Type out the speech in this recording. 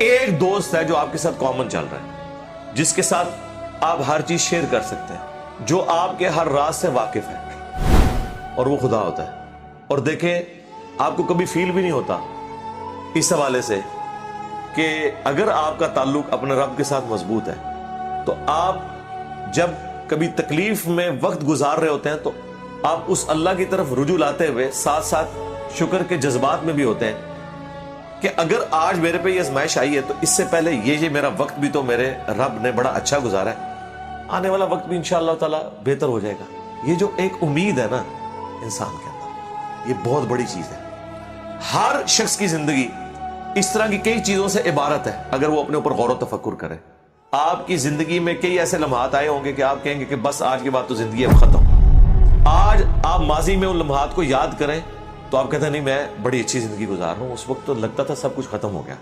एक दोस्त है जो आपके साथ कॉमन चल रहा है, जिसके साथ आप हर चीज शेयर कर सकते हैं, जो आपके हर राज से वाकिफ है, और वो खुदा होता है। और देखें, आपको कभी फील भी नहीं होता इस हवाले से कि अगर आपका ताल्लुक अपने रब के साथ मजबूत है, तो आप जब कभी तकलीफ में वक्त गुजार रहे होते हैं तो आप उस अल्लाह की तरफ रुजू लाते हुए साथ साथ शुक्र के जज्बात में भी होते हैं कि अगर आज मेरे पे ये आजमाइश आई है तो इससे पहले ये मेरा वक्त भी तो मेरे रब ने बड़ा अच्छा गुजारा है, आने वाला वक्त भी इंशाअल्लाह ताला बेहतर हो जाएगा। ये जो एक उम्मीद है ना इंसान के अंदर, ये बहुत बड़ी चीज है। हर शख्स की जिंदगी इस तरह की कई चीजों से इबारत है, अगर वो अपने ऊपर गौर व तफक्कुर करे। आपकी जिंदगी में कई ऐसे लम्हात आए होंगे कि आप कहेंगे कि बस आज के बाद तो जिंदगी अब खत्म। आज आप माजी में उन लम्हात को याद करें तो आप कहते हैं नहीं, मैं बड़ी अच्छी जिंदगी गुजार रहा हूं, उस वक्त तो लगता था सब कुछ खत्म हो गया।